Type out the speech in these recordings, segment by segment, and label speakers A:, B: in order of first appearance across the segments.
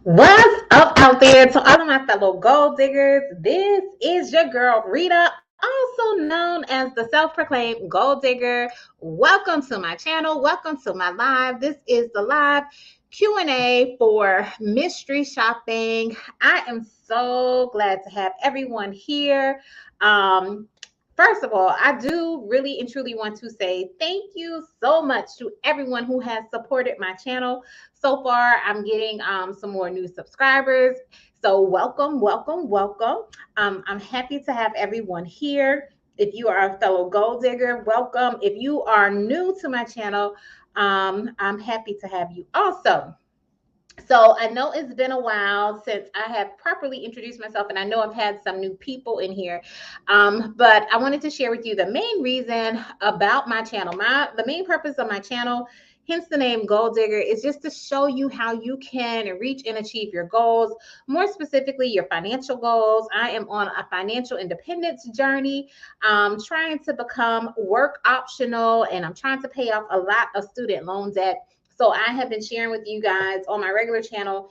A: What's up out there to all of my fellow gold diggers? This is your girl Rita, also known as the self-proclaimed gold digger. Welcome to my channel. Welcome to my live. This is the live Q&A for mystery shopping. I am so glad to have everyone here. Um, First of all, I do really and truly want to say thank you so much to everyone who has supported my channel. So far, I'm getting some more new subscribers. So welcome, welcome, welcome. I'm happy to have everyone here. If you are a fellow gold digger, welcome. If you are new to my channel, I'm happy to have you also. So I know it's been a while since I have properly introduced myself, and I know I've had some new people in here. But I wanted to share with you the main reason about my channel. The main purpose of my channel, hence the name Gold Digger, is just to show you how you can reach and achieve your goals, more specifically your financial goals. I am on a financial independence journey, trying to become work optional, and I'm trying to pay off a lot of student loan debt. So I have been sharing with you guys on my regular channel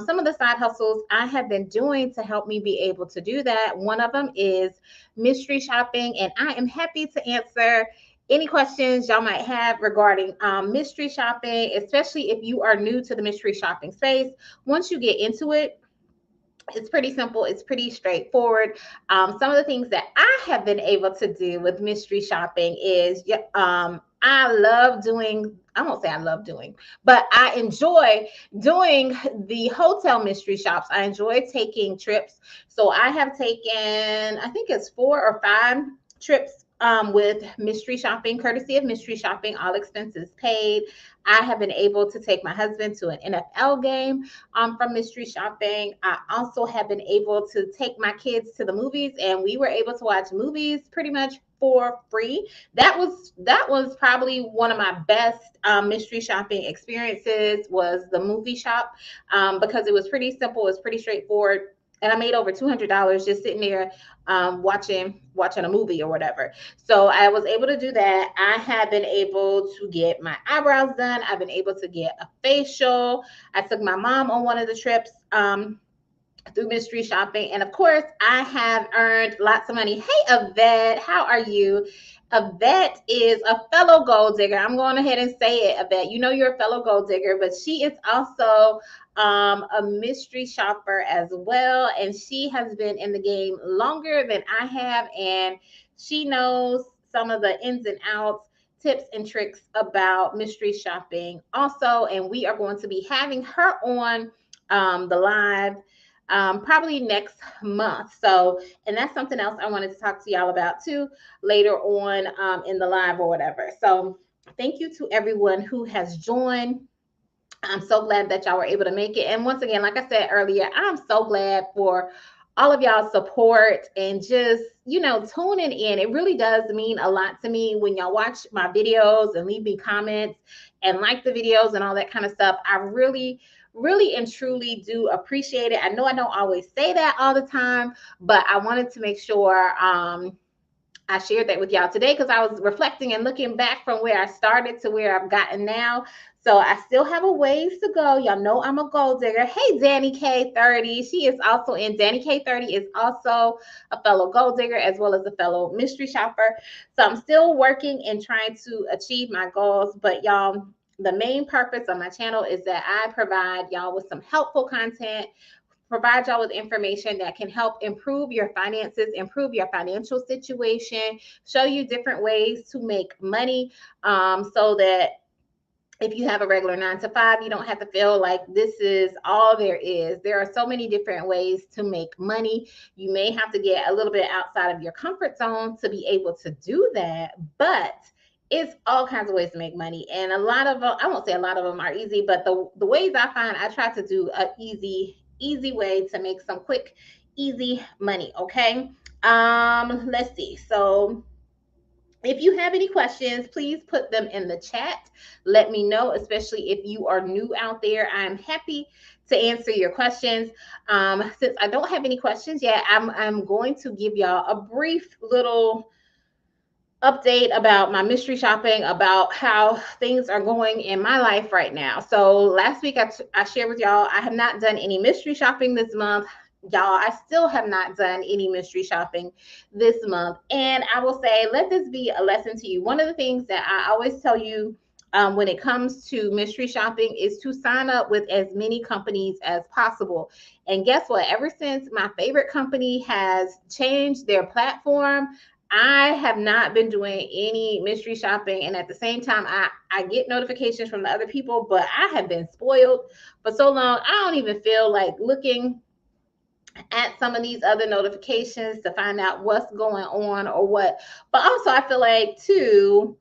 A: some of the side hustles I have been doing to help me be able to do that. One of them is mystery shopping, and I am happy to answer any questions y'all might have regarding mystery shopping, especially if you are new to the mystery shopping space. Once you get into it, it's pretty simple. It's pretty straightforward. Some of the things that I have been able to do with mystery shopping is I love doing, I won't say I love doing, but I enjoy doing the hotel mystery shops. I enjoy taking trips. So I have taken, I think it's 4 or 5 trips with mystery shopping, courtesy of mystery shopping, all expenses paid. I have been able to take my husband to an NFL game from mystery shopping. I also have been able to take my kids to the movies, and we were able to watch movies pretty much for free. That was probably one of my best mystery shopping experiences, was the movie shop, because it was pretty simple, it's pretty straightforward, and I made over $200 just sitting there watching a movie or whatever. So I was able to do that. I have been able to get my eyebrows done. I've been able to get a facial. I took my mom on one of the trips through mystery shopping. And of course, I have earned lots of money. Hey, Yvette, how are you? Yvette is a fellow gold digger. I'm going ahead and say it, Yvette. You know you're a fellow gold digger, but she is also a mystery shopper as well. And she has been in the game longer than I have. And she knows some of the ins and outs, tips and tricks about mystery shopping also. And we are going to be having her on the live probably next month. So, and that's something else I wanted to talk to y'all about too later on in the live or whatever. So, thank you to everyone who has joined. I'm so glad that y'all were able to make it. And once again, like I said earlier, I'm so glad for all of y'all's support and just, tuning in. It really does mean a lot to me when y'all watch my videos and leave me comments and like the videos and all that kind of stuff. I really, really and truly do appreciate it. I know I don't always say that all the time, but I wanted to make sure I shared that with y'all today because I was reflecting and looking back from where I started to where I've gotten now. So I still have a ways to go. Y'all know I'm a gold digger. Hey, Danny K30. She is also in. Danny K30 is also a fellow gold digger as well as a fellow mystery shopper. So I'm still working and trying to achieve my goals. But y'all, the main purpose of my channel is that I provide y'all with some helpful content, provide y'all with information that can help improve your finances, improve your financial situation, show you different ways to make money, so that if you have a regular 9 to 5, you don't have to feel like this is all there is. There are so many different ways to make money. You may have to get a little bit outside of your comfort zone to be able to do that, but it's all kinds of ways to make money. And a lot of them, I won't say a lot of them are easy, but the ways I find, I try to do an easy way to make some quick, easy money. Okay. Let's see. So if you have any questions, please put them in the chat. Let me know, especially if you are new out there. I'm happy to answer your questions. Since I don't have any questions yet, I'm going to give y'all a brief little update about my mystery shopping, about how things are going in my life right now. So last week I shared with y'all I have not done any mystery shopping this month. Y'all, I still have not done any mystery shopping this month. And I will say, let this be a lesson to you. One of the things that I always tell you when it comes to mystery shopping is to sign up with as many companies as possible. And guess what? Ever since my favorite company has changed their platform, I have not been doing any mystery shopping. And at the same time, I get notifications from the other people, but I have been spoiled for so long. I don't even feel like looking at some of these other notifications to find out what's going on or what. But also, I feel like, too,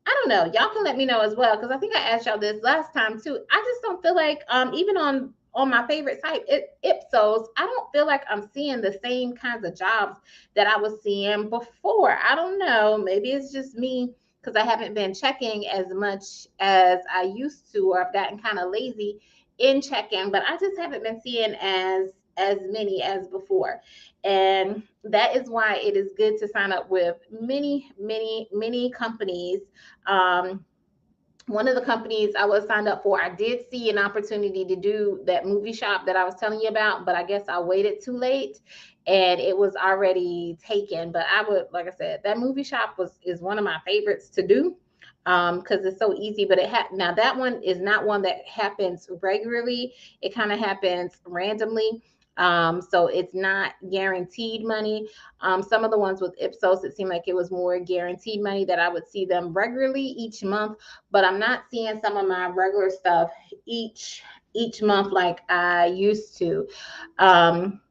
A: I don't know. Y'all can let me know as well, because I think I asked y'all this last time too. I just don't feel like even on my favorite site, Ipsos, I don't feel like I'm seeing the same kinds of jobs that I was seeing before. I don't know. Maybe it's just me because I haven't been checking as much as I used to, or I've gotten kind of lazy in checking, but I just haven't been seeing as many as before. And that is why it is good to sign up with many companies. um, One of the companies I was signed up for, I did see an opportunity to do that movie shop that I was telling you about, but I guess I waited too late and it was already taken. But I would, like I said, that movie shop is one of my favorites to do because it's so easy. But now that one is not one that happens regularly. It kind of happens randomly. So it's not guaranteed money. Some of the ones with Ipsos, it seemed like it was more guaranteed money that I would see them regularly each month, but I'm not seeing some of my regular stuff each month like I used to. Um,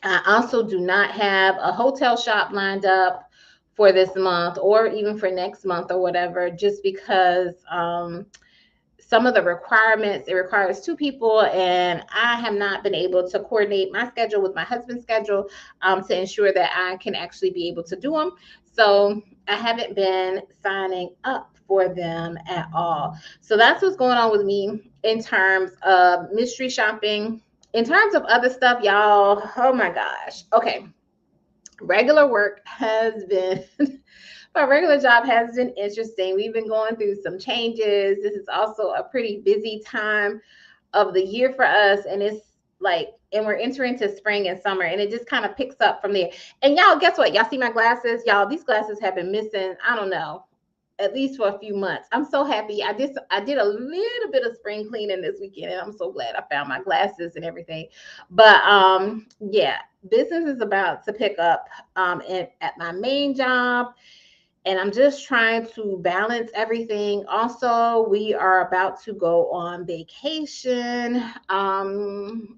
A: I also do not have a hotel shop lined up for this month or even for next month or whatever, just because some of the requirements, it requires two people, and I have not been able to coordinate my schedule with my husband's schedule to ensure that I can actually be able to do them. So I haven't been signing up for them at all. So that's what's going on with me in terms of mystery shopping. In terms of other stuff, y'all, oh my gosh. Okay. Regular work has been my regular job has been interesting. We've been going through some changes. This is also a pretty busy time of the year for us. And it's like, and we're entering to spring and summer, and it just kind of picks up from there. And y'all, guess what? Y'all see my glasses? Y'all, these glasses have been missing, I don't know, at least for a few months. I'm so happy. I did a little bit of spring cleaning this weekend, and I'm so glad I found my glasses and everything. But yeah, business is about to pick up at my main job, and I'm just trying to balance everything. Also, we are about to go on vacation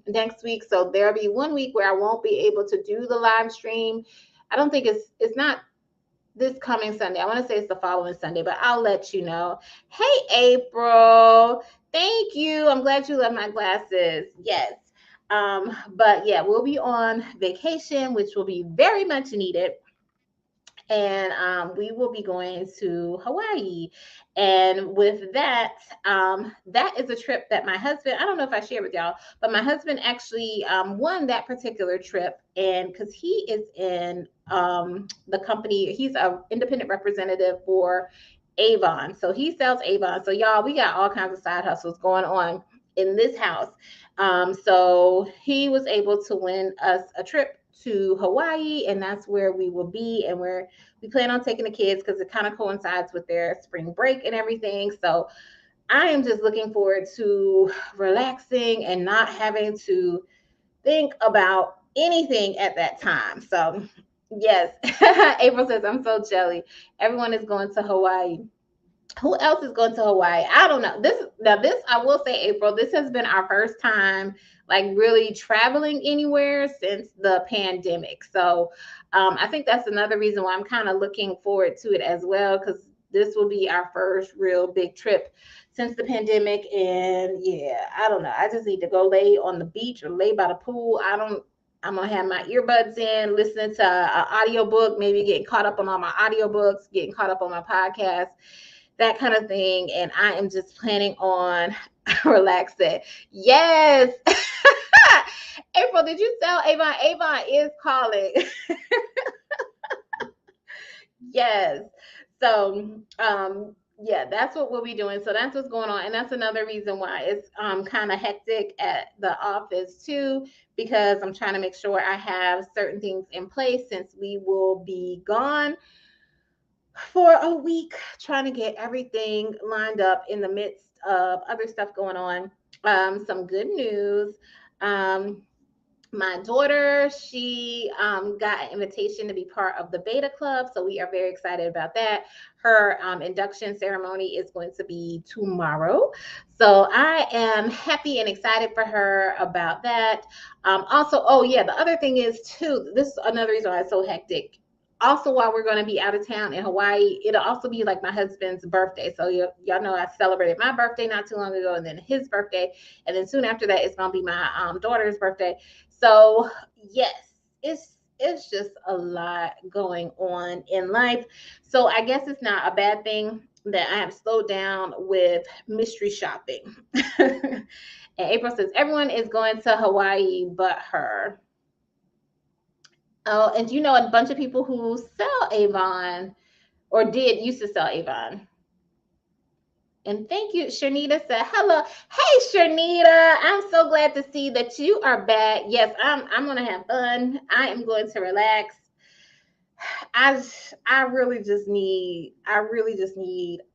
A: next week, so there'll be one week where I won't be able to do the live stream. I don't think it's not this coming Sunday. I want to say it's the following Sunday, but I'll let you know. Hey, April. Thank you. I'm glad you love my glasses. Yes. But yeah, we'll be on vacation, which will be very much needed, and we will be going to Hawaii. And with that, that is a trip that my husband, I don't know if I shared with y'all, but my husband actually won that particular trip. And because he is in the company, he's an independent representative for Avon. So he sells Avon. So y'all, we got all kinds of side hustles going on in this house. So he was able to win us a trip to Hawaii, and that's where we will be. And we plan on taking the kids because it kind of coincides with their spring break and everything. So I am just looking forward to relaxing and not having to think about anything at that time. So yes, April says, I'm so jelly. Everyone is going to Hawaii. Who else is going to Hawaii? I don't know. This I will say, April, this has been our first time like really traveling anywhere since the pandemic. So I think that's another reason why I'm kind of looking forward to it as well, because this will be our first real big trip since the pandemic. And yeah, I don't know. I just need to go lay on the beach or lay by the pool. I'm gonna have my earbuds in, listening to an audiobook, maybe getting caught up on all my audiobooks, getting caught up on my podcast, that kind of thing. And I am just planning on relaxing. Yes. April, did you sell Avon? Avon is calling. Yes. So, yeah, that's what we'll be doing. So that's what's going on, and that's another reason why it's kind of hectic at the office too, because I'm trying to make sure I have certain things in place since we will be gone for a week, trying to get everything lined up in the midst of other stuff going on. Some good news. Um, my daughter, she got an invitation to be part of the beta club, so we are very excited about that. Her induction ceremony is going to be tomorrow, so I am happy and excited for her about that. Also, oh yeah, the other thing is too, this is another reason why it's so hectic. Also, while we're going to be out of town in Hawaii, it'll also be like my husband's birthday. So y'all know I celebrated my birthday not too long ago, and then his birthday, and then soon after that, it's going to be my daughter's birthday. So yes, it's just a lot going on in life. So I guess it's not a bad thing that I have slowed down with mystery shopping. And April says everyone is going to Hawaii but her. Oh, and do you know a bunch of people who sell Avon or did used to sell Avon? And thank you, Shanita said hello. Hey, Shanita, I'm so glad to see that you are back. Yes, I'm gonna have fun. I am going to relax. I I really just need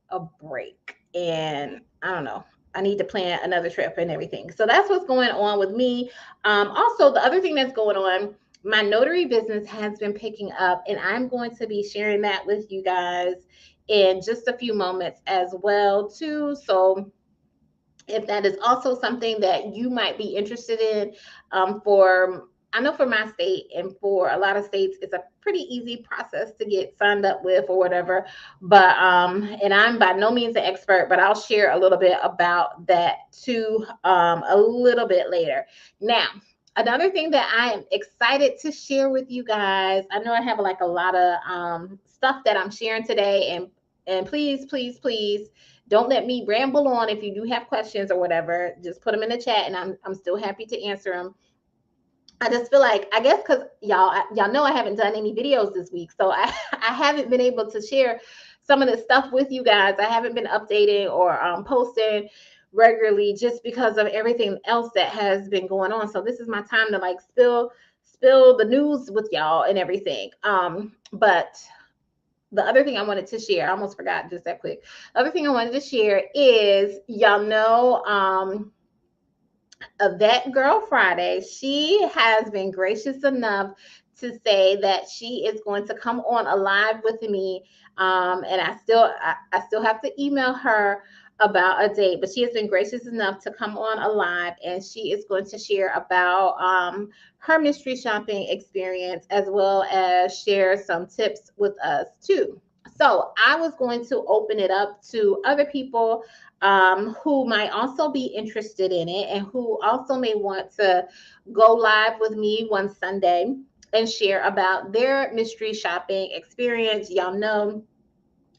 A: a break, and I don't know. I need to plan another trip and everything. So that's what's going on with me. Also, the other thing that's going on, my notary business has been picking up, and I'm going to be sharing that with you guys in just a few moments as well too. So if that is also something that you might be interested in, for I know for my state and for a lot of states it's a pretty easy process to get signed up with or whatever, but and I'm by no means an expert, but I'll share a little bit about that too, a little bit later. Now, another thing that I am excited to share with you guys, I know I have like a lot of stuff that I'm sharing today, and please don't let me ramble on. If you do have questions or whatever, just put them in the chat, and I'm still happy to answer them. I just feel like, I guess because y'all know I haven't done any videos this week, so I haven't been able to share some of this stuff with you guys. I haven't been updating or posting regularly just because of everything else that has been going on. So this is my time to like spill the news with y'all and everything. But the other thing I wanted to share, I almost forgot just that quick. The other thing I wanted to share is, y'all know, Vet Girl Friday, she has been gracious enough to say that she is going to come on a live with me. And I still have to email her about a date, but she has been gracious enough to come on a live, and she is going to share about her mystery shopping experience, as well as share some tips with us too. So I was going to open it up to other people who might also be interested in it and who also may want to go live with me one Sunday and share about their mystery shopping experience. Y'all know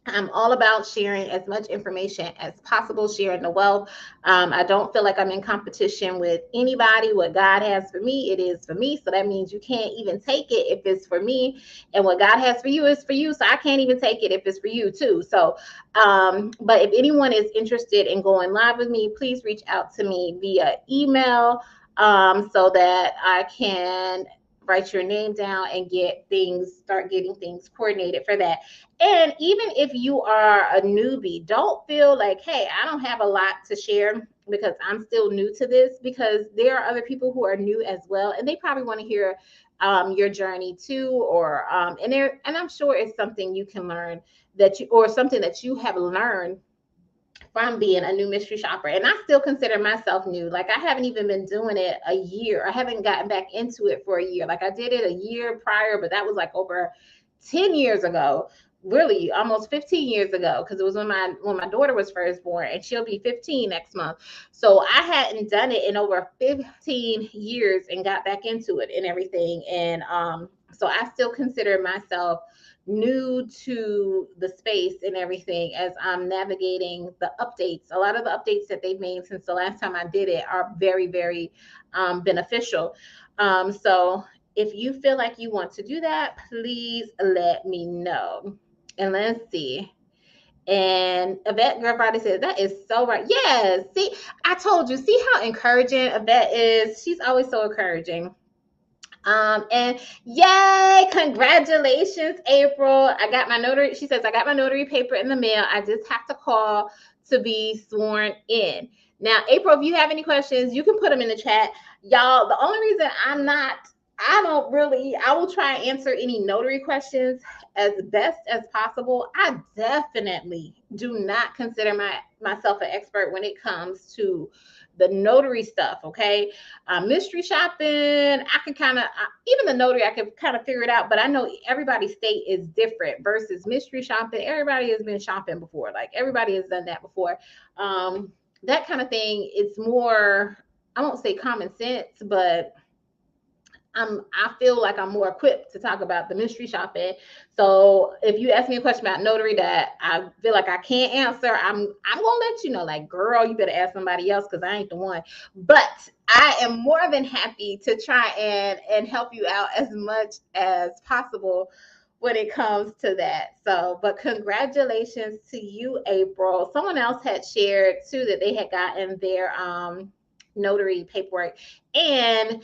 A: I'm all about sharing as much information as possible, sharing the wealth. I don't feel like I'm in competition with anybody. What God has for me, it is for me. So that means you can't even take it if it's for me. And what God has for you is for you. So I can't even take it if it's for you too. So, but if anyone is interested in going live with me, please reach out to me via email, so that I can write your name down and start getting things coordinated for that. And even if you are a newbie, don't feel like, hey, I don't have a lot to share because I'm still new to this, because there are other people who are new as well, and they probably want to hear your journey too, or and I'm sure it's something you can learn, or something that you have learned from being a new mystery shopper. And I still consider myself new. Like, I haven't even been doing it a year. I haven't gotten back into it for a year. Like, I did it a year prior, but that was like over 10 years ago, really almost 15 years ago, because it was when my daughter was first born, and she'll be 15 next month. So I hadn't done it in over 15 years and got back into it and everything. And so I still consider myself new to the space and everything as I'm navigating the updates. A lot of the updates that they've made since the last time I did it are very, very beneficial. So if you feel like you want to do that, please let me know. And let's see. And Yvette Girlbody says, that is so right. Yes. See, I told you, see how encouraging Yvette is. She's always so encouraging. And yay, congratulations, April. I got my notary. She says, I got my notary paper in the mail. I just have to call to be sworn in. Now, April, if you have any questions, you can put them in the chat. Y'all, the only reason I will try and answer any notary questions as best as possible. I definitely do not consider myself an expert when it comes to the notary stuff. Okay. Mystery shopping, I can kind of, even the notary, I can kind of figure it out, but I know everybody's state is different versus mystery shopping. Everybody has been shopping before. Like everybody has done that before. That kind of thing, it's more, I won't say common sense, but I feel like I'm more equipped to talk about the mystery shopping. So if you ask me a question about notary that I feel like I can't answer, I'm gonna let you know, like, girl, you better ask somebody else because I ain't the one. But I am more than happy to try and help you out as much as possible when it comes to that. So, but congratulations to you, April. Someone else had shared too that they had gotten their notary paperwork. And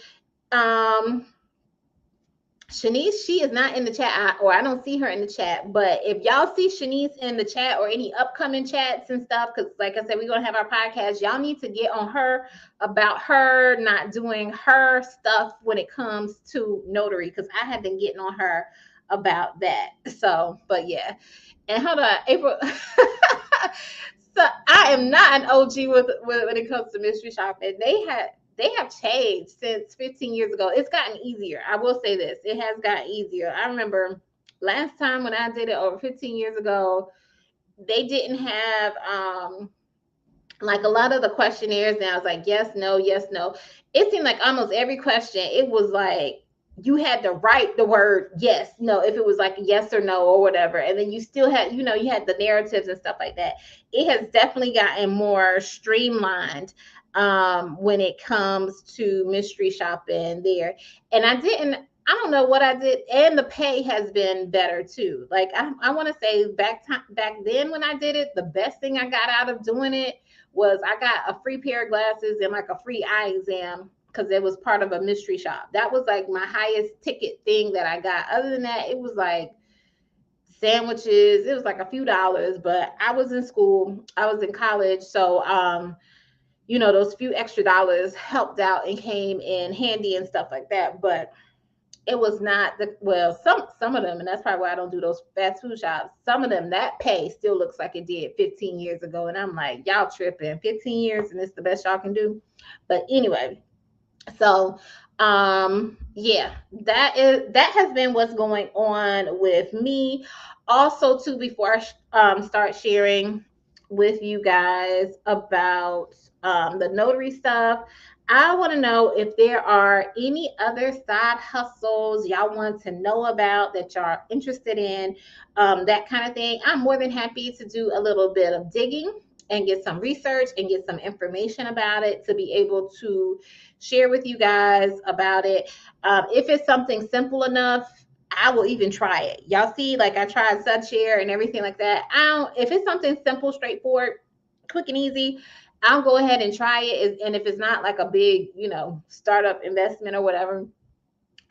A: Shanice, she is not in the chat, or I don't see her in the chat. But if y'all see Shanice in the chat or any upcoming chats and stuff, because like I said, we're gonna have our podcast. Y'all need to get on her about her not doing her stuff when it comes to notary, because I have been getting on her about that. So, but yeah. And hold on, April. So I am not an OG with when it comes to mystery shopping. They have changed since 15 years ago. It's gotten easier. I will say this. It has gotten easier. I remember last time when I did it over 15 years ago, they didn't have like a lot of the questionnaires now. It's like yes, no, yes, no. It seemed like almost every question, it was like you had to write the word yes, no, if it was like yes or no or whatever. And then you still had, you had the narratives and stuff like that. It has definitely gotten more streamlined when it comes to mystery shopping there. And I don't know what I did, and the pay has been better too. Like I want to say back then when I did it, the best thing I got out of doing it was I got a free pair of glasses and like a free eye exam because it was part of a mystery shop. That was like my highest ticket thing that I got. Other than that, it was like sandwiches. It was like a few dollars, but I was in school. I was in college. So, those few extra dollars helped out and came in handy and stuff like that. But it was not some of them, and that's probably why I don't do those fast food shops. Some of them, that pay still looks like it did 15 years ago. And I'm like, y'all tripping. 15 years and it's the best y'all can do. But anyway, so yeah, that has been what's going on with me. Also, too, before I start sharing with you guys about the notary stuff, I want to know if there are any other side hustles y'all want to know about that y'all are interested in, that kind of thing. I'm more than happy to do a little bit of digging and get some research and get some information about it to be able to share with you guys about it. If it's something simple enough, I will even try it. Y'all see, like I tried SudShare and everything like that. If it's something simple, straightforward, quick and easy, I'll go ahead and try it. And if it's not like a big, startup investment or whatever,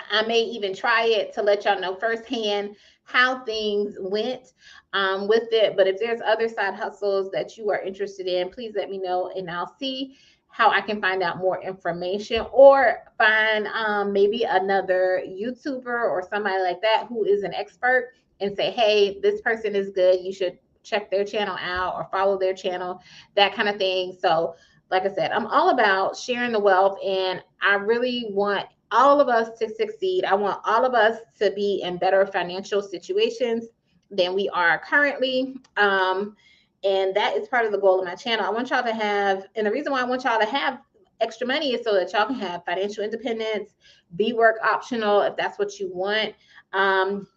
A: I may even try it to let y'all know firsthand how things went with it. But if there's other side hustles that you are interested in, please let me know and I'll see how I can find out more information or find maybe another YouTuber or somebody like that who is an expert and say, hey, this person is good. You should check their channel out or follow their channel, that kind of thing. So like I said, I'm all about sharing the wealth, and I really want all of us to succeed. I want all of us to be in better financial situations than we are currently. And that is part of the goal of my channel. I want y'all to have, and the reason why I want y'all to have extra money is so that y'all can have financial independence, be work optional if that's what you want, and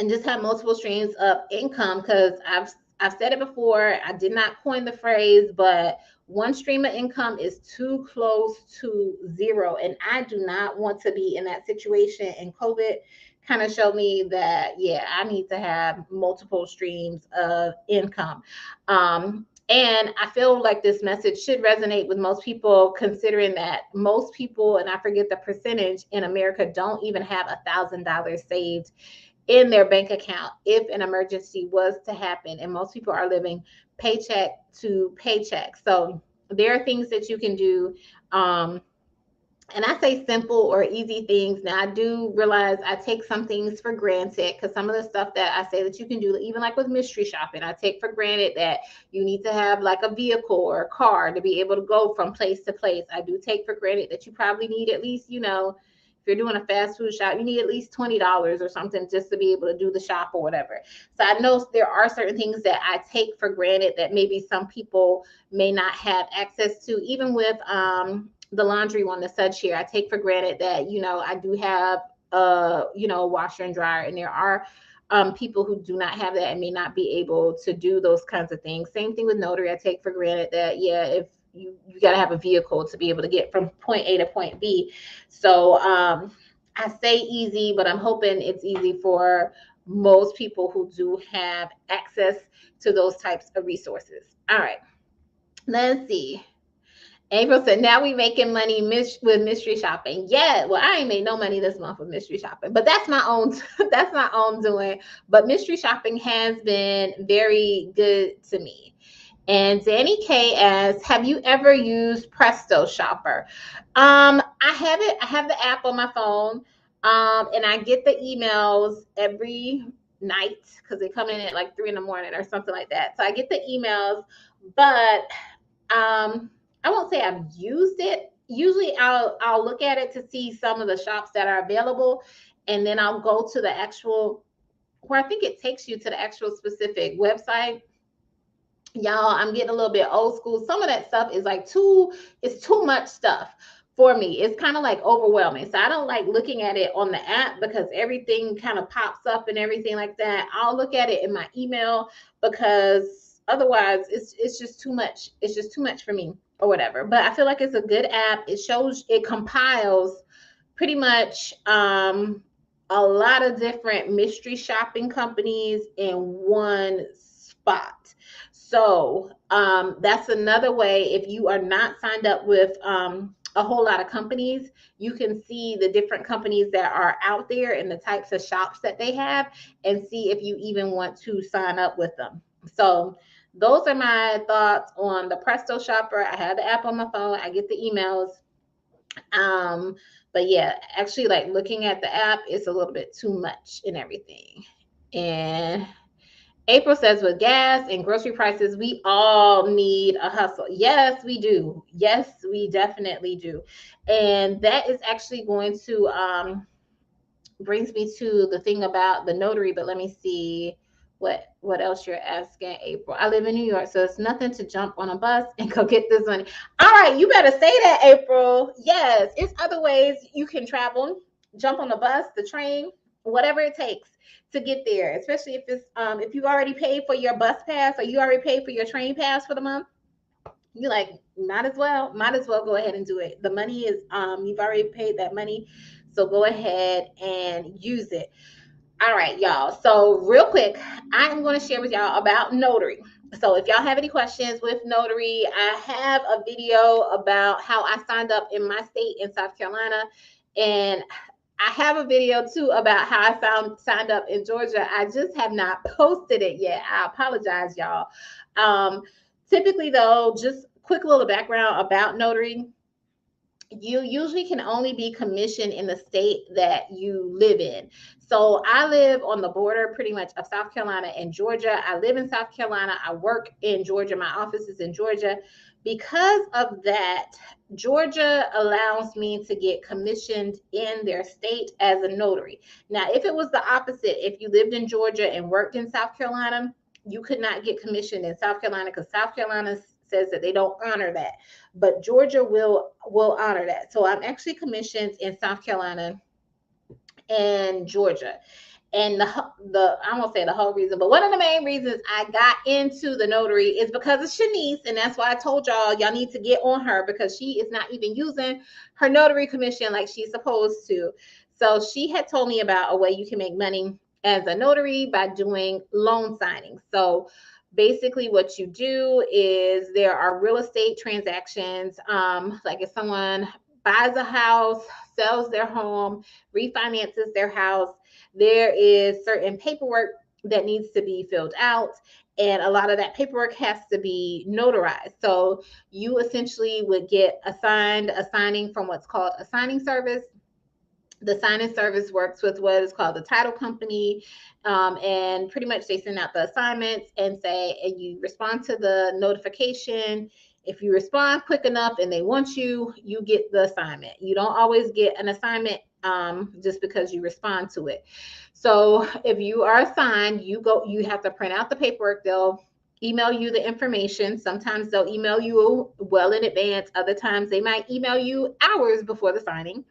A: just have multiple streams of income. Because I've said it before, I did not coin the phrase, but one stream of income is too close to zero. And I do not want to be in that situation in COVID, kind of showed me that, yeah, I need to have multiple streams of income. And I feel like this message should resonate with most people, considering that most people, and I forget the percentage in America, don't even have $1,000 saved in their bank account if an emergency was to happen. And most people are living paycheck to paycheck. So there are things that you can do. And I say simple or easy things. Now, I do realize I take some things for granted, because some of the stuff that I say that you can do, even like with mystery shopping, I take for granted that you need to have like a vehicle or a car to be able to go from place to place. I do take for granted that you probably need at least, if you're doing a fast food shop, you need at least $20 or something just to be able to do the shop or whatever. So I know there are certain things that I take for granted that maybe some people may not have access to. Even with the laundry one, the suds here, I take for granted that, I do have a washer and dryer, and there are people who do not have that and may not be able to do those kinds of things. Same thing with Notary. I take for granted that, yeah, if you got to have a vehicle to be able to get from point A to point B. So I say easy, but I'm hoping it's easy for most people who do have access to those types of resources. All right, let's see. April said, now we making money with mystery shopping. Yeah, well, I ain't made no money this month with mystery shopping, but that's my own that's my own doing. But mystery shopping has been very good to me. And Danny K asks, have you ever used Presto Shopper? I have it. I have the app on my phone. And I get the emails every night because they come in at like 3 a.m. or something like that. So I get the emails, but I won't say I've used it. Usually I'll look at it to see some of the shops that are available, and then I'll go to the actual, where I think it takes you to the actual specific website. Y'all, I'm getting a little bit old school. Some of that stuff is like it's too much stuff for me. It's kind of like overwhelming. So I don't like looking at it on the app because everything kind of pops up and everything like that. I'll look at it in my email because otherwise it's just too much. It's just too much for me or whatever. But I feel like it's a good app. It compiles pretty much a lot of different mystery shopping companies in one spot. So that's another way. If you are not signed up with a whole lot of companies, you can see the different companies that are out there and the types of shops that they have, and see if you even want to sign up with them. So those are my thoughts on the Presto Shopper. I have the app on my phone. I get the emails. But yeah, actually, like looking at the app, it's a little bit too much and everything. And April says, with gas and grocery prices, we all need a hustle. Yes, we do. Yes, we definitely do. And that is actually going to brings me to the thing about the notary. But let me see what else you're asking, April. I live in New York, so it's nothing to jump on a bus and go get this money. All right, you better say that, April. Yes, it's other ways you can travel. Jump on the bus, the train, whatever it takes to get there, especially if you already paid for your bus pass or you already paid for your train pass for the month. You like might as well go ahead and do it. The money is you've already paid that money, so go ahead and use it. All right, y'all. So real quick, I am going to share with y'all about Notary. So if y'all have any questions with Notary, I have a video about how I signed up in my state in South Carolina, and I have a video too about how I signed up in Georgia. I just have not posted it yet. I apologize, y'all. Typically, though, just quick little background about Notary. You usually can only be commissioned in the state that you live in. So I live on the border pretty much of South Carolina and Georgia. I live in South Carolina. I work in Georgia. My office is in Georgia. Because of that, Georgia allows me to get commissioned in their state as a notary. Now, if it was the opposite, if you lived in Georgia and worked in South Carolina, you could not get commissioned in South Carolina because South Carolina says that they don't honor that, but Georgia will honor that. So I'm actually commissioned in South Carolina and Georgia. And I won't say the whole reason, but one of the main reasons I got into the notary is because of Shanice. And that's why I told y'all need to get on her, because she is not even using her notary commission like she's supposed to. So she had told me about a way you can make money as a notary by doing loan signings. So basically what you do is there are real estate transactions, like if someone buys a house, sells their home, refinances their house, there is certain paperwork that needs to be filled out, and a lot of that paperwork has to be notarized. So you essentially would get assigned a signing from what's called a signing service. The signing service works with what is called the title company, and pretty much they send out the assignments and say, and you respond to the notification. If you respond quick enough and they want you, you get the assignment. You don't always get an assignment just because you respond to it. So if you are assigned, you have to print out the paperwork. They'll email you the information. Sometimes they'll email you well in advance. Other times they might email you hours before the signing.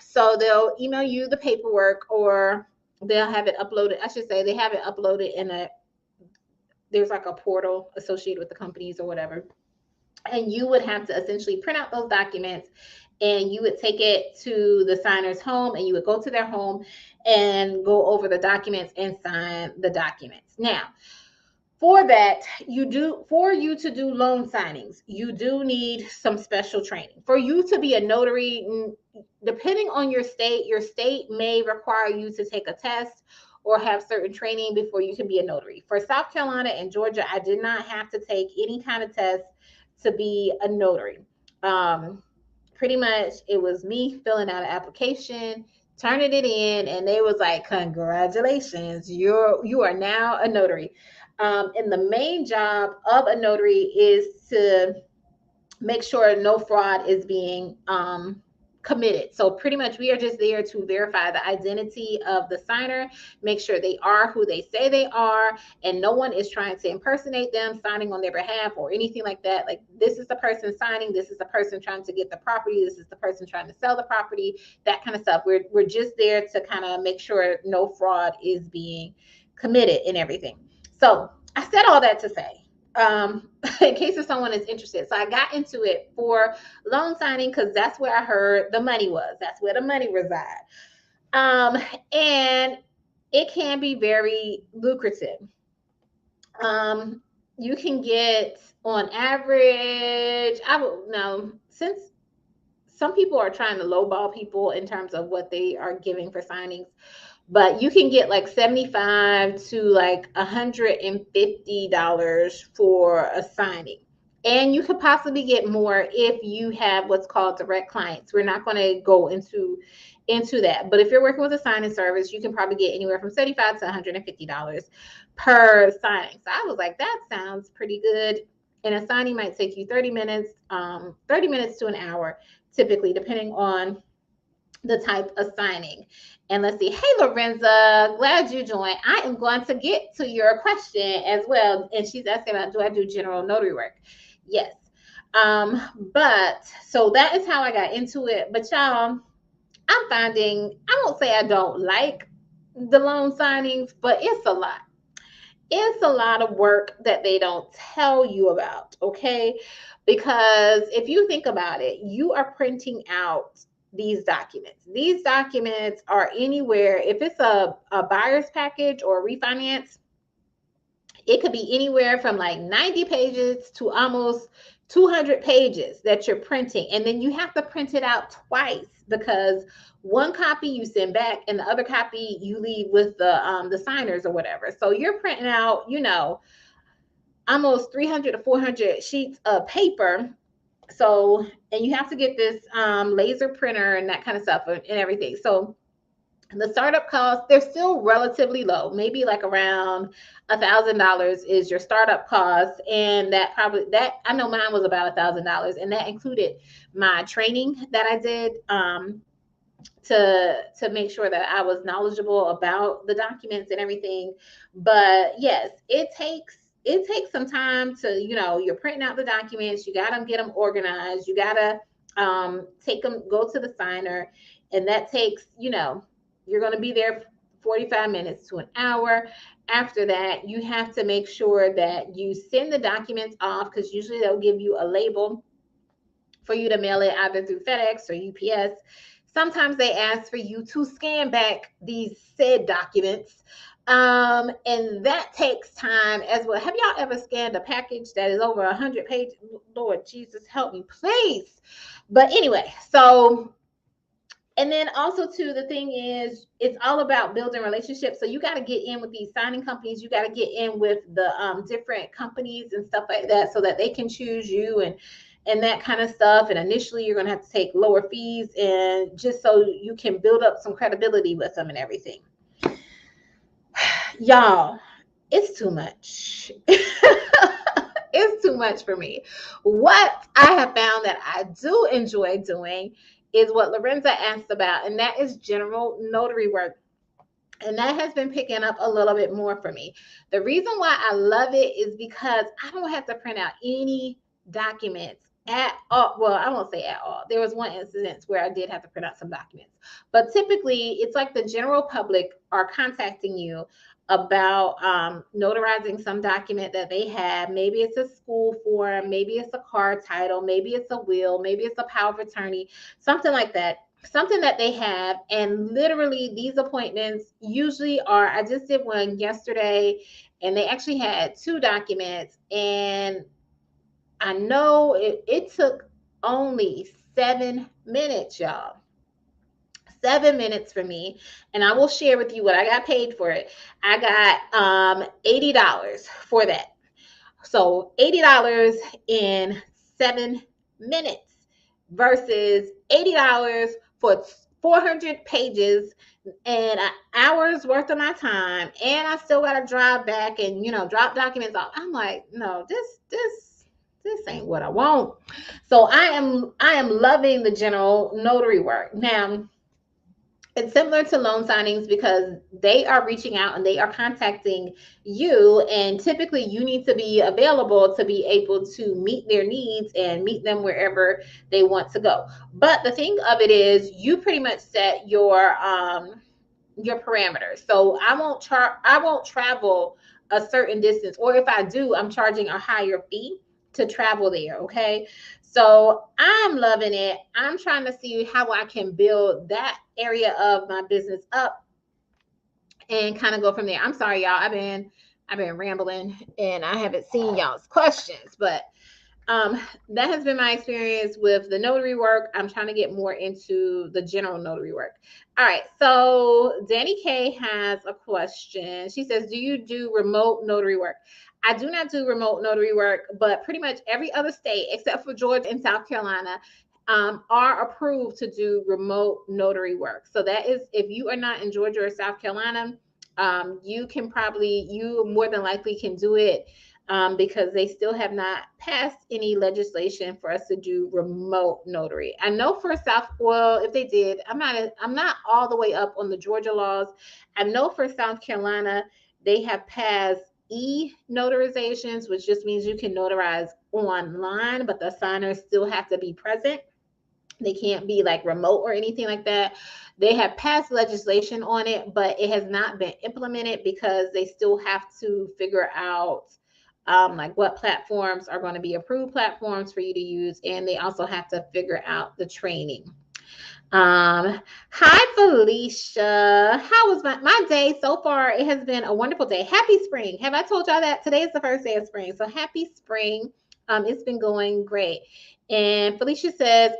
A: So they'll email you the paperwork, or they'll have it uploaded. I should say they have it uploaded in there's like a portal associated with the companies or whatever. And you would have to essentially print out those documents, and you would take it to the signer's home, and you would go to their home and go over the documents and sign the documents. Now, for that, for you to do loan signings, you do need some special training. For you to be a notary, depending on your state may require you to take a test or have certain training before you can be a notary. For South Carolina and Georgia, I did not have to take any kind of test to be a notary. Pretty much it was me filling out an application, turning it in, and they was like, congratulations, you are now a notary. And the main job of a notary is to make sure no fraud is being committed. So pretty much we are just there to verify the identity of the signer, make sure they are who they say they are, and no one is trying to impersonate them, signing on their behalf or anything like that. Like, this is the person signing, this is the person trying to get the property, this is the person trying to sell the property, that kind of stuff. We're just there to kind of make sure no fraud is being committed and everything. So I said all that to say, in case if someone is interested. So I got into it for loan signing because that's where I heard the money was. That's where the money resides. And it can be very lucrative. You can get, on average, I would know, since some people are trying to lowball people in terms of what they are giving for signings, but you can get like $75 to like $150 for a signing. And you could possibly get more if you have what's called direct clients. We're not going to go into that. But if you're working with a signing service, you can probably get anywhere from $75 to $150 per signing. So I was like, that sounds pretty good. And a signing might take you 30 minutes to an hour, typically, depending on the type of signing. And let's see. Hey, Lorenza, glad you joined. I am going to get to your question as well. And she's asking about, do I do general notary work? Yes. But so that is how I got into it. But y'all, I'm finding, I won't say I don't like the loan signings, but it's a lot. It's a lot of work that they don't tell you about, okay? Because if you think about it, you are printing out these documents. These documents are anywhere, if it's a buyer's package or refinance, it could be anywhere from like 90 pages to almost 200 pages that you're printing. And then you have to print it out twice, because one copy you send back and the other copy you leave with the signers or whatever. So you're printing out, almost 300 to 400 sheets of paper. So, and you have to get this laser printer and that kind of stuff and everything. So the startup costs, they're still relatively low, maybe like around $1,000 is your startup cost. And that I know mine was about $1,000, and that included my training that I did to make sure that I was knowledgeable about the documents and everything. But yes, it takes some time to, you're printing out the documents, you got to get them organized, you got to take them, go to the signer, and that takes, you're going to be there 45 minutes to an hour. After that, you have to make sure that you send the documents off, because usually they'll give you a label for you to mail it either through FedEx or UPS. Sometimes they ask for you to scan back these said documents. And that takes time as well. Have y'all ever scanned a package that is over 100 pages? Lord Jesus, help me, please. But anyway, so and then also too, the thing is, it's all about building relationships. So you got to get in with these signing companies. You got to get in with the different companies and stuff like that, so that they can choose you and that kind of stuff. And initially, you're going to have to take lower fees, and just so you can build up some credibility with them and everything. Y'all, it's too much. It's too much for me. What I have found that I do enjoy doing is what Lorenza asked about, and that is general notary work. And that has been picking up a little bit more for me. The reason why I love it is because I don't have to print out any documents at all. Well, I won't say at all. There was one instance where I did have to print out some documents, but typically it's like the general public are contacting you about notarizing some document that they have. Maybe it's a school form, maybe it's a car title, maybe it's a will, maybe it's a power of attorney, something like that, something that they have. And literally these appointments usually are, I just did one yesterday and they actually had two documents, and I know it took only 7 minutes, y'all. 7 minutes for me. And I will share with you what I got paid for it. I got $80 for that. So $80 in 7 minutes versus $80 for 400 pages and an hour's worth of my time, and I still got to drive back and drop documents off. I'm like, no, this ain't what I want. So I am loving the general notary work. Now, it's similar to loan signings because they are reaching out and they are contacting you, and typically you need to be available to be able to meet their needs and meet them wherever they want to go. But the thing of it is, you pretty much set your parameters. So I won't travel a certain distance, or if I do, I'm charging a higher fee to travel there. Okay. So I'm loving it. I'm trying to see how I can build that area of my business up and kind of go from there. I'm sorry, y'all. I've been rambling and I haven't seen y'all's questions, but that has been my experience with the notary work. I'm trying to get more into the general notary work. All right. So Danny K has a question. She says, do you do remote notary work? I do not do remote notary work, but pretty much every other state except for Georgia and South Carolina are approved to do remote notary work. So that is, if you are not in Georgia or South Carolina, you more than likely can do it, because they still have not passed any legislation for us to do remote notary. I know for well, if they did, I'm not all the way up on the Georgia laws. I know for South Carolina, they have passed e-notarizations, which just means you can notarize online, but the signers still have to be present. They can't be like remote or anything like that. They have passed legislation on it, but it has not been implemented because they still have to figure out like what platforms are going to be approved platforms for you to use. And they also have to figure out the training. Hi Felicia. How was my day so far? It has been a wonderful day. Happy spring. Have I told y'all that today is the first day of spring? So happy spring. It's been going great. And Felicia says,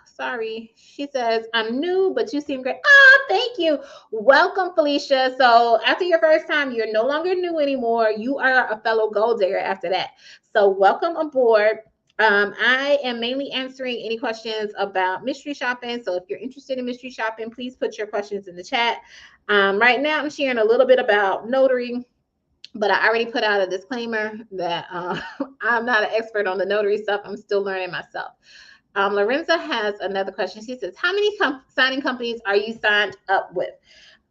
A: sorry. She says, I'm new, but you seem great. Ah, thank you. Welcome, Felicia. So after your first time, you're no longer new anymore. You are a fellow gold digger after that. So welcome aboard. I am mainly answering any questions about mystery shopping. So if you're interested in mystery shopping, please put your questions in the chat. Right now, I'm sharing a little bit about notary, but I already put out a disclaimer that I'm not an expert on the notary stuff. I'm still learning myself. Lorenza has another question. She says, how many signing companies are you signed up with?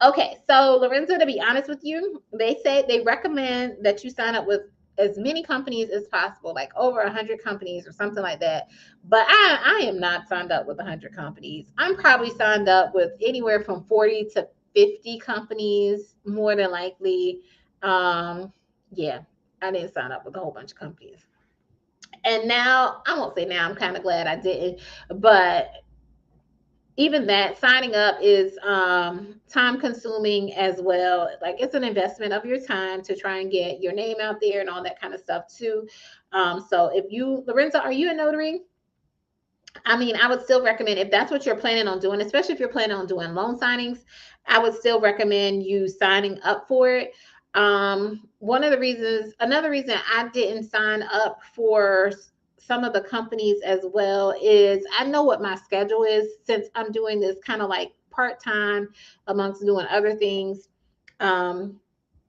A: Okay, so Lorenza, to be honest with you, they say they recommend that you sign up with as many companies as possible, like over 100 companies or something like that. But I am not signed up with 100 companies. I'm probably signed up with anywhere from 40 to 50 companies, more than likely. Yeah, I didn't sign up with a whole bunch of companies. And now, I won't say now, I'm kind of glad I didn't, but even that signing up is time consuming as well. Like it's an investment of your time to try and get your name out there and all that kind of stuff too. So if you, Lorenzo, are you a notary? I mean, I would still recommend, if that's what you're planning on doing, especially if you're planning on doing loan signings, I would still recommend you signing up for it. One of the reasons, another reason I didn't sign up for some of the companies as well is I know what my schedule is since I'm doing this kind of like part time amongst doing other things. Um,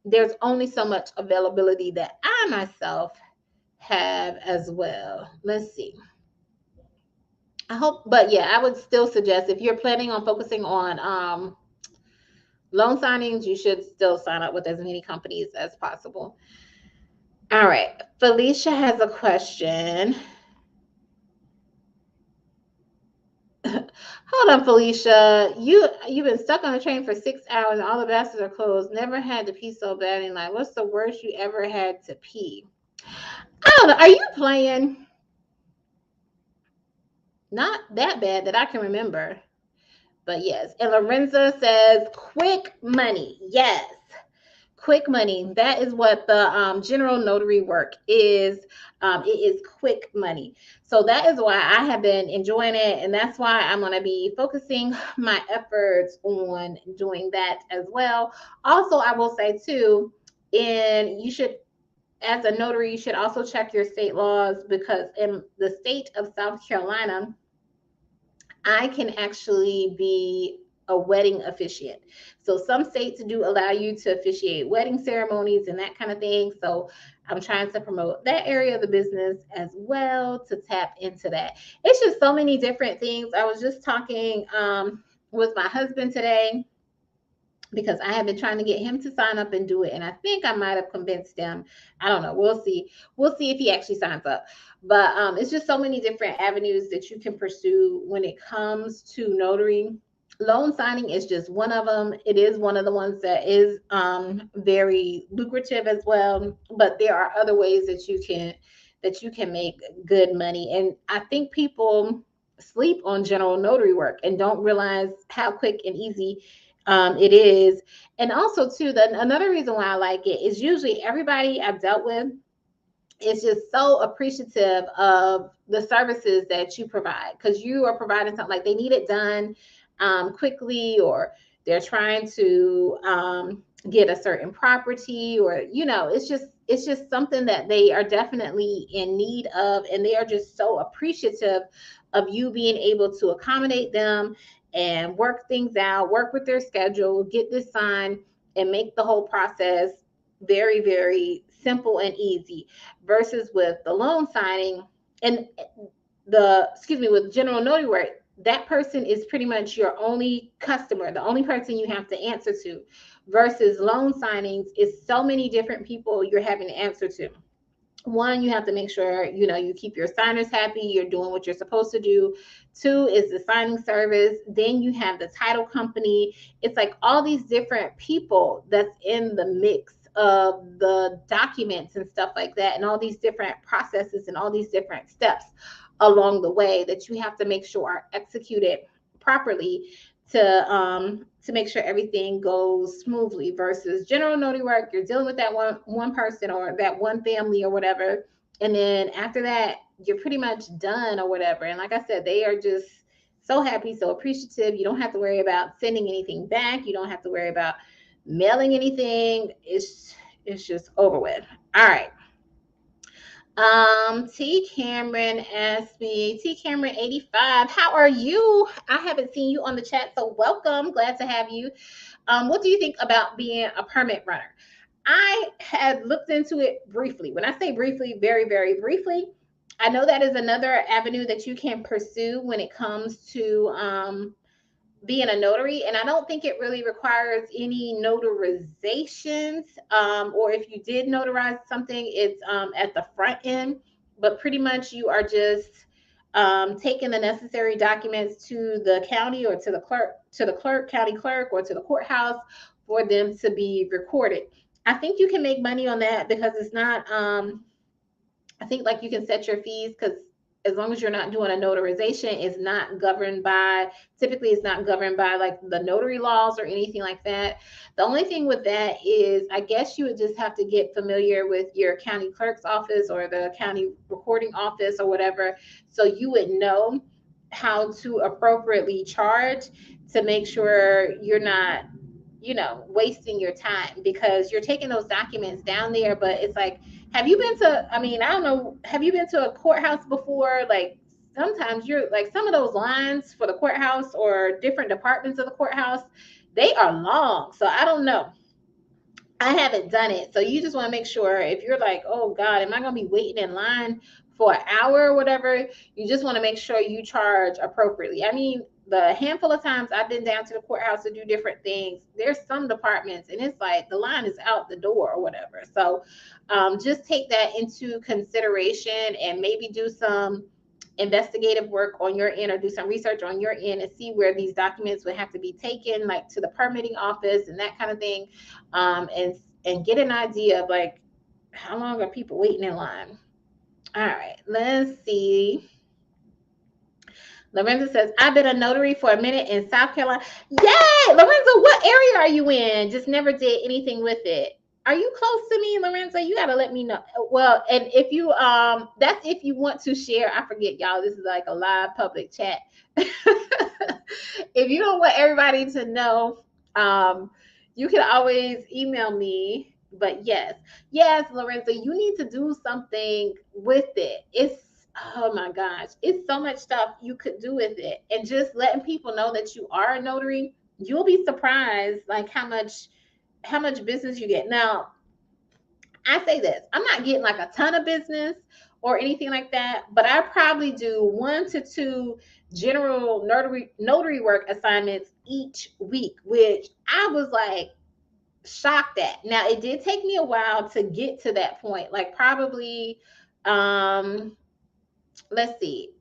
A: there's only so much availability that I myself have as well. Let's see. I hope, but yeah, I would still suggest if you're planning on focusing on loan signings, you should still sign up with as many companies as possible. All right, Felicia has a question. Hold on, Felicia. You've been stuck on a train for 6 hours and all the bathrooms are closed. Never had to pee so bad in life. What's the worst you ever had to pee? I don't know. Are you playing? Not that bad that I can remember. But yes. And Lorenza says quick money. Yes. Quick money. That is what the general notary work is. It is quick money. So that is why I have been enjoying it. And that's why I'm going to be focusing my efforts on doing that as well. Also, I will say too, and you should, as a notary, you should also check your state laws because in the state of South Carolina, I can actually be a wedding officiant. So some states do allow you to officiate wedding ceremonies and that kind of thing. So I'm trying to promote that area of the business as well to tap into that. It's just so many different things. I was just talking with my husband today because I have been trying to get him to sign up and do it. And I think I might have convinced him. I don't know. We'll see. We'll see if he actually signs up. But it's just so many different avenues that you can pursue when it comes to notary. Loan signing is just one of them. It is one of the ones that is very lucrative as well. But there are other ways that you can make good money. And I think people sleep on general notary work and don't realize how quick and easy it is. And also too, another reason why I like it is usually everybody I've dealt with is just so appreciative of the services that you provide because you are providing something like they need it done quickly, or they're trying to get a certain property, or it's just something that they are definitely in need of, and they are just so appreciative of you being able to accommodate them and work things out, work with their schedule, get this signed, and make the whole process very, very simple and easy. Versus with the loan signing and with general notary work, that person is pretty much your only customer, the only person you have to answer to. Versus loan signings is so many different people you're having to answer to. One, you have to make sure you keep your signers happy, you're doing what you're supposed to do. Two is the signing service. Then you have the title company. It's like all these different people that's in the mix of the documents and stuff like that, and all these different processes and all these different steps along the way that you have to make sure are executed properly to make sure everything goes smoothly. Versus general notary work, you're dealing with that one person or that one family or whatever, and then after that you're pretty much done or whatever. And like I said, they are just so happy, so appreciative. You don't have to worry about sending anything back, you don't have to worry about mailing anything. It's just over with. All right. T Cameron asked me, T Cameron 85, how are you? I haven't seen you on the chat, so welcome. Glad to have you. What do you think about being a permit runner? I had looked into it briefly. When I say briefly, very, very briefly. I know that is another avenue that you can pursue when it comes to being a notary, and I don't think it really requires any notarizations, or if you did notarize something, it's at the front end, but pretty much you are just taking the necessary documents to the county or to the clerk, county clerk, or to the courthouse for them to be recorded. I think you can make money on that because it's not I think like you can set your fees because as long as you're not doing a notarization, it's not governed by, typically it's not governed by like the notary laws or anything like that. The only thing with that is I guess you would just have to get familiar with your county clerk's office or the county recording office or whatever, so you would know how to appropriately charge to make sure you're not, wasting your time, because you're taking those documents down there. But it's like, have you been to, I mean, I don't know, have you been to a courthouse before? Like sometimes you're like, some of those lines for the courthouse or different departments of the courthouse, they are long. So I don't know. I haven't done it. So you just want to make sure, if you're like, oh God, am I going to be waiting in line for an hour or whatever? You just want to make sure you charge appropriately. I mean, the handful of times I've been down to the courthouse to do different things, there's some departments and it's like the line is out the door or whatever. So just take that into consideration and maybe do some investigative work on your end, or do some research on your end and see where these documents would have to be taken, like to the permitting office and that kind of thing, and get an idea of like how long are people waiting in line. All right, let's see. Lorenzo says, I've been a notary for a minute in South Carolina. Yay! Lorenzo, what area are you in? Just never did anything with it. Are you close to me, Lorenzo? You gotta let me know. Well, and if you that's if you want to share. I forget, y'all, this is like a live public chat. If you don't want everybody to know, you can always email me. But yes, Lorenzo, you need to do something with it. It's, oh my gosh, it's so much stuff you could do with it, and just letting people know that you are a notary. You'll be surprised, like how much business you get. Now, I say this, I'm not getting like a ton of business or anything like that, but I probably do 1 to 2 general notary work assignments each week, which I was like shocked at. Now, it did take me a while to get to that point, like probably, um let's see,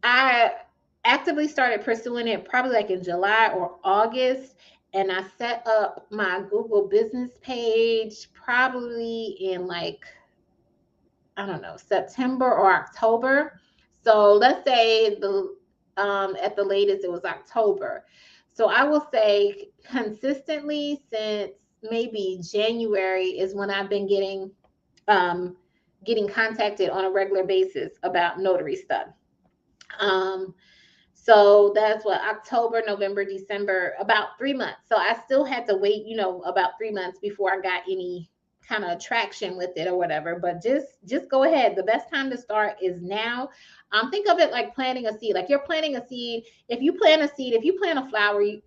A: I actively started pursuing it probably like in July or August. And I set up my Google business page probably in like, I don't know, September or October. So let's say the at the latest it was October. So I will say consistently since maybe January is when I've been um getting contacted on a regular basis about notary stuff. Um so that's what, October, November, December, about 3 months. So I still had to wait, about 3 months before I got any kind of traction with it or whatever. But just go ahead. The best time to start is now. Think of it like planting a seed. Like you're planting a seed. If you plant a seed, if you plant a flower, you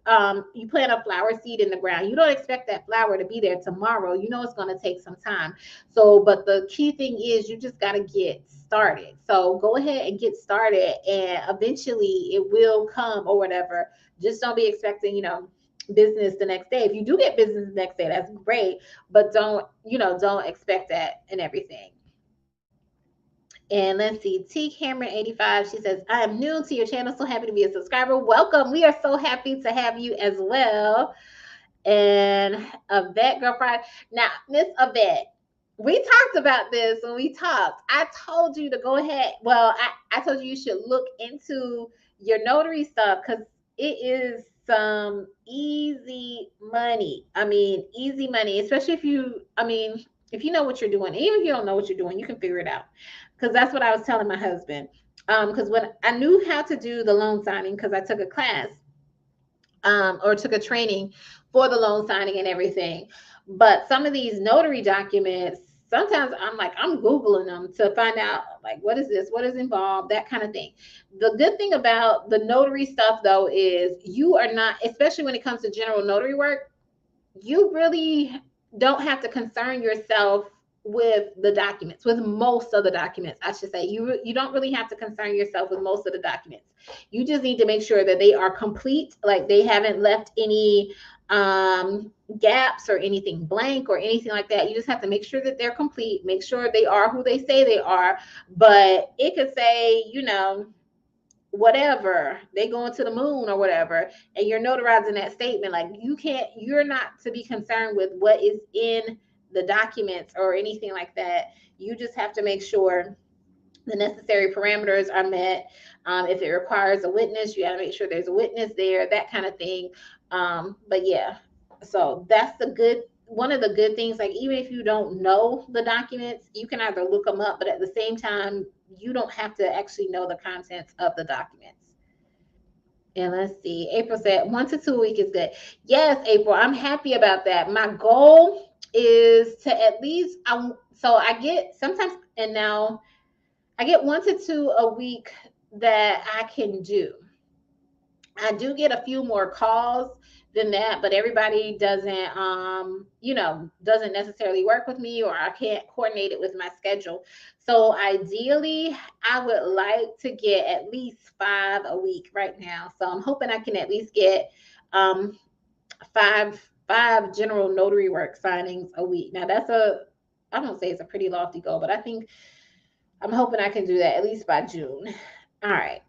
A: plant a flower seed in the ground. You don't expect that flower to be there tomorrow. You know it's going to take some time. So, but the key thing is you just got to get started. So go ahead and get started, and eventually it will come or whatever. Just don't be expecting, business the next day. If you do get business the next day, that's great, but don't expect that and everything. And let's see, T Cameron 85, she says, I am new to your channel, so happy to be a subscriber. Welcome. We are so happy to have you as well. And Yvette Girlfriend. Now, Miss Yvette, we talked about this when we talked. I told you to go ahead. Well, I told you should look into your notary stuff, because it is some easy money. I mean, easy money, especially if you know what you're doing. Even if you don't know what you're doing, you can figure it out. Because that's what I was telling my husband. Because when I knew how to do the loan signing, because I took a class, or took a training for the loan signing and everything. But some of these notary documents, sometimes I'm like, I'm Googling them to find out, like, what is this? What is involved? That kind of thing. The good thing about the notary stuff, though, is you are not, especially when it comes to general notary work, you really don't have to concern yourself with the documents, with most of the documents, I should say. You don't really have to concern yourself with most of the documents. You just need to make sure that they are complete, like they haven't left any gaps or anything blank or anything like that. You just have to make sure that they're complete, make sure they are who they say they are. But it could say, whatever, they going to the moon or whatever, and you're notarizing that statement. Like, you're not to be concerned with what is in the documents or anything like that. You just have to make sure the necessary parameters are met. If it requires a witness, you got to make sure there's a witness there, that kind of thing. But yeah, so that's the good one of the good things. Like, even if you don't know the documents, you can either look them up, but at the same time, you don't have to actually know the contents of the documents. And let's see, April said 1 to 2 week is good. Yes, April, I'm happy about that. My goal is to at least so I get sometimes, and now I get 1 to 2 a week that I can do. I do get a few more calls than that, but everybody doesn't, doesn't necessarily work with me, or I can't coordinate it with my schedule. So ideally, I would like to get at least 5 a week right now. So I'm hoping I can at least get um, five general notary work signings a week. Now I don't say it's a pretty lofty goal, but I'm hoping I can do that at least by June. All right.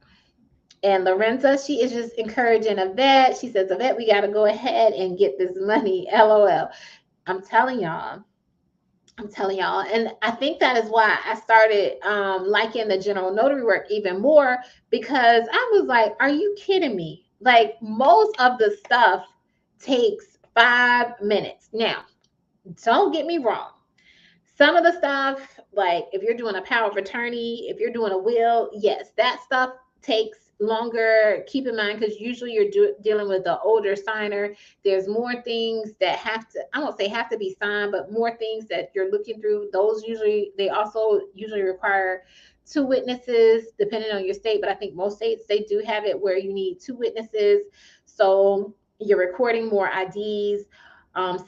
A: And Lorenza, she is just encouraging Yvette. She says, Yvette, we got to go ahead and get this money. LOL. I'm telling y'all. I'm telling y'all. And I think that is why I started liking the general notary work even more, because I was like, are you kidding me? Like, most of the stuff takes 5 minutes. Now, don't get me wrong. Some of the stuff, like if you're doing a power of attorney, if you're doing a will, yes, that stuff takes longer. Keep in mind, because usually you're dealing with the older signer. There's more things that have to, I won't say have to be signed, but more things that you're looking through. Those usually, they also usually require two witnesses, depending on your state. But I think most states, they do have it where you need two witnesses. So you're recording more IDs.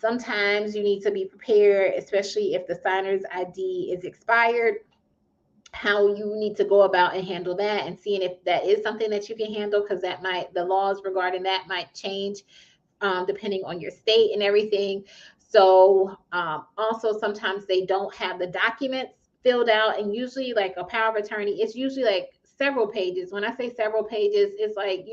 A: Sometimes you need to be prepared, especially if the signer's ID is expired, how you need to go about and handle that, and seeing if that is something that you can handle, because the laws regarding that might change depending on your state and everything. So also sometimes they don't have the documents filled out, and usually like a power of attorney, it's usually like several pages. When I say several pages, it's like,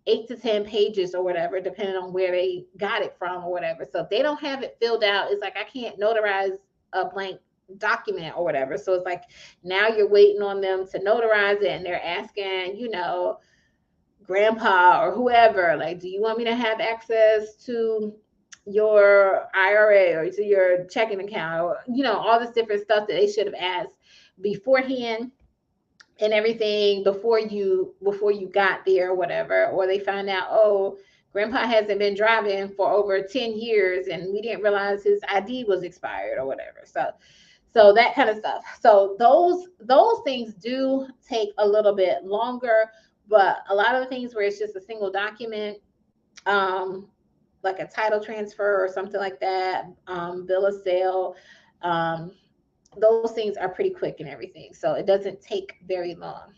A: 8 to 10 pages or whatever, depending on where they got it from or whatever. So if they don't have it filled out, it's like I can't notarize a blank document or whatever. So it's like now you're waiting on them to notarize it, and they're asking, grandpa or whoever, like, do you want me to have access to your IRA or to your checking account, or all this different stuff that they should have asked beforehand and everything before you got there or whatever. Or they find out, oh, grandpa hasn't been driving for over 10 years and we didn't realize his ID was expired or whatever. So that kind of stuff. So those things do take a little bit longer, but a lot of the things where it's just a single document, um like a title transfer or something like that, bill of sale, um those things are pretty quick and everything. So it doesn't take very long.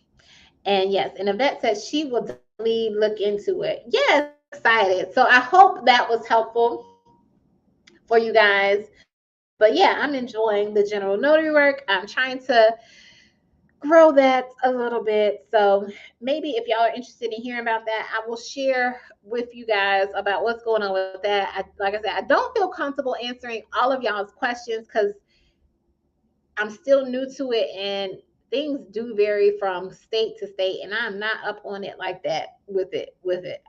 A: And yes, and Yvette says she will definitely look into it. Yes, I'm excited. So I hope that was helpful for you guys. But yeah, I'm enjoying the general notary work. I'm trying to grow that a little bit. So maybe if y'all are interested in hearing about that, I will share with you guys about what's going on with that. Like I said, I don't feel comfortable answering all of y'all's questions because I'm still new to it, and things do vary from state to state, and I'm not up on it like that with it.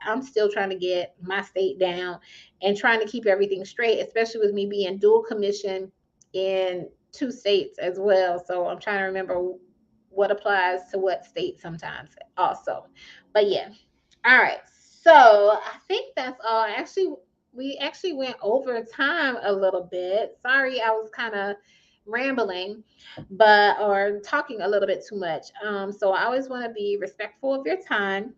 A: I'm still trying to get my state down and trying to keep everything straight, especially with me being dual commission in 2 states as well. So I'm trying to remember what applies to what state sometimes also. But yeah. All right. So I think that's all. We actually went over time a little bit. Sorry, I was kind of rambling, but or talking a little bit too much. So I always want to be respectful of your time.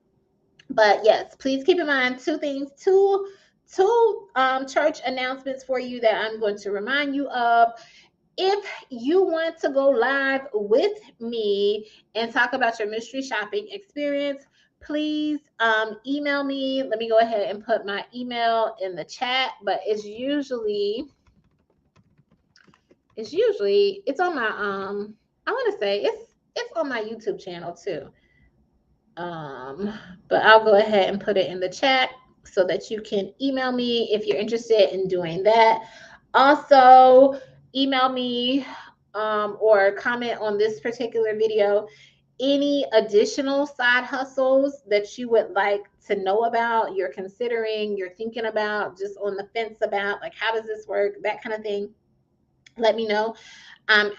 A: But yes, please keep in mind two things, two church announcements for you that I'm going to remind you of. If you want to go live with me and talk about your mystery shopping experience, please email me. Let me go ahead and put my email in the chat, but it's on my I want to say it's on my YouTube channel too. Um, but I'll go ahead and put it in the chat so that you can email me if you're interested in doing that. Also, email me or comment on this particular video any additional side hustles that you would like to know about, you're considering, you're thinking about, just on the fence about, like how does this work, that kind of thing. Let me know. I'm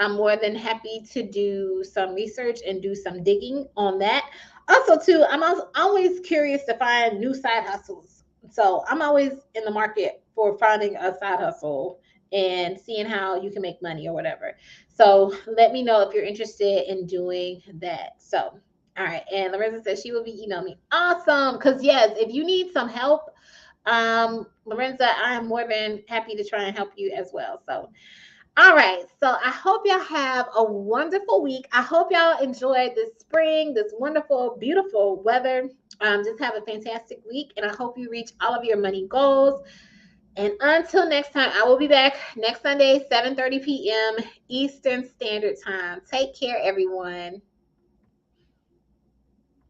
A: more than happy to do some research and do some digging on that. Also, too, I'm always curious to find new side hustles. So I'm always in the market for finding a side hustle and seeing how you can make money or whatever. So let me know if you're interested in doing that. So, all right. And Lorenza says she will be emailing me. Awesome. Because yes, if you need some help, Lorenza, I am more than happy to try and help you as well. So all right. So I hope y'all have a wonderful week. I hope y'all enjoyed this spring, this wonderful, beautiful weather. Just have a fantastic week. And I hope you reach all of your money goals. And until next time, I will be back next Sunday, 7:30 p.m. Eastern Standard Time. Take care, everyone.